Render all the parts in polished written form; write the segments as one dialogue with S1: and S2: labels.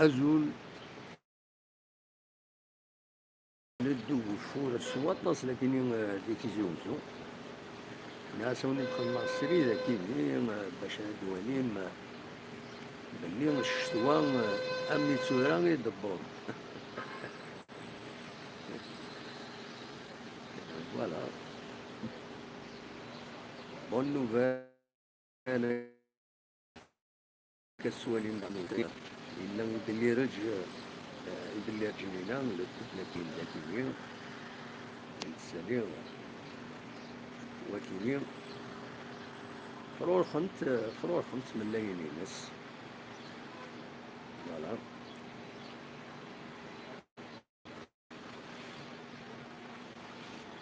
S1: azul للدوفور السواطس لكن ديك زوزو ناس وني دخلنا السري ذاك باش دوانين بلي الشتوى امي تسورا يدبر فوالا بون نوفال كالسوالين نعمل إلا يبلي يبلي رجلينا ولا تبنتين ذاتيين نتسالي وكيلين فرور خمت ملايين ناس فوالا.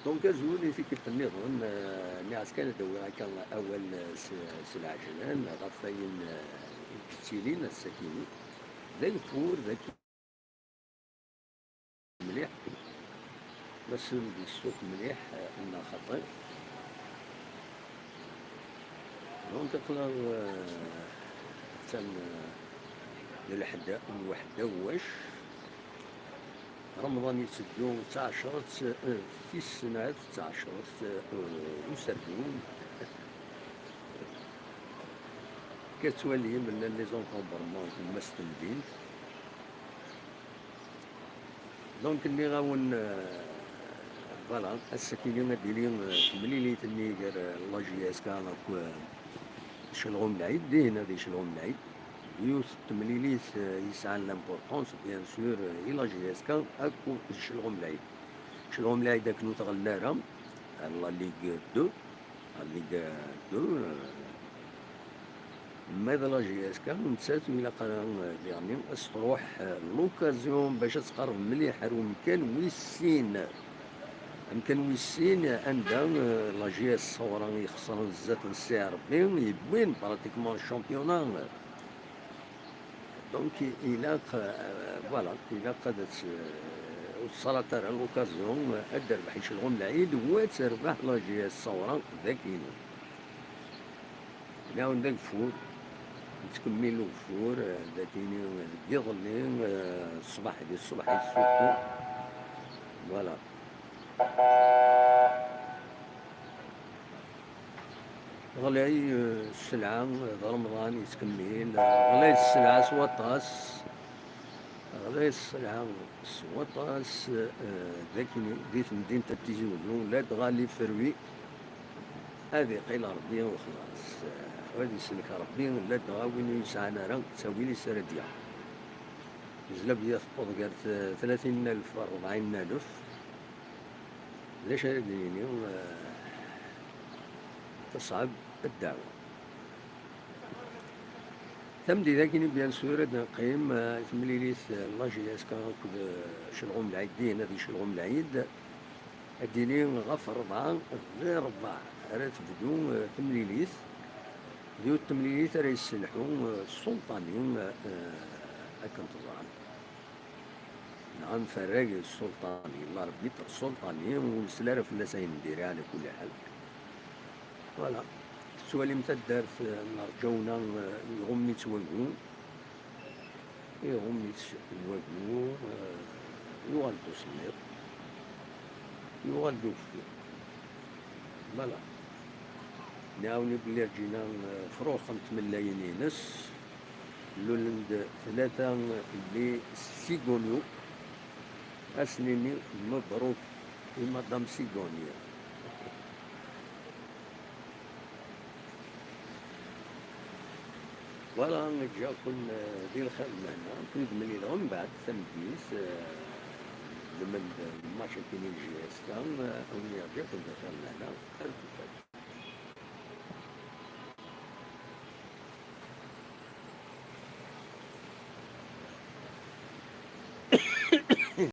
S1: دونك زولي في كيف النظام الناس كانت دوي هكا أول سلعجلان غطاين كتيلين السكيني ذا الفور ذاك مليح بس السوق مليح أنا خطر دونك تقدر حتى للحدا الوحدة واش رمضان يتسدو تاع عشرة في السنة تاع عشرة وسردون كتولي من لي زونكومبرمون في المستندين دونك اللي غاون فوالا السكينة ديالي مليليت اللي دار لا جي اس كان شلغم العيد دينا دي شلغم العيد يوس تمليليت يسعى لامبورطونس بيان سور إلا جي اس كان اكو شلغم العيد شلغم العيد اكنو تغلارا لا ليغ دو ليغ دو ماذا لا جي اس كان نسات إلا قرا يعني تروح لوكازيون باش تقرب مليح روم كان ويسين يمكن ويسين عندها لا جي اس صورا يخسر الزات نساع ربي يبوين براتيكمون الشامبيونا دونك إلا فوالا إلا قادت وصلت ترى لوكازيون الدربح يشلغم العيد وتربح لا جي اس صورا ذاكين ناون داك الفور تكمل الفور ذاكيني يظلي الصباح ديال الصباح يسوقو فوالا. غلاي السلعة رمضان يتكمل غلاي السلعة سواطاس غلاي السلعة سواطاس ذاكيني ديت مدينة تيجي وزون لا تغالي فروي هذه قيل ربي وخلاص وهذه يسلك ربي لا تغاويني يسعنا راه تساوي لي سردية زلابية تفوض قالت 30,000 40,000 ليش هاديني تصعب الدعوة ثمدي ذاكيني بيان سور نقيم تمليليت لا جي اس كان شلغم العيد دين هذه شلغم العيد الديني غف 4 غير 4 راه تبدو تمليليت ديو التمليليت راه يسلحو السلطانيين هاكا انتظام نعم فراقي السلطاني الله ربي السلطاني والسلارة فلاسين نديرها على كل حال فوالا. السؤال متى دار نرجونا يغمي تواقو يغمي تواقو يغالدو سمير يغالدو فيه فوالا. نعاوني بلي رجينا فروخ 5 ملايين ينس لولند 3 اللي سيغونيو أسنيني مبروك مدام سيغونيا فوالا. جاكم ديال الخدمة كنت ملي لهم بعد تمديس لمن الماتش كاين جي اس كان أولي جاكم دخلنا هنا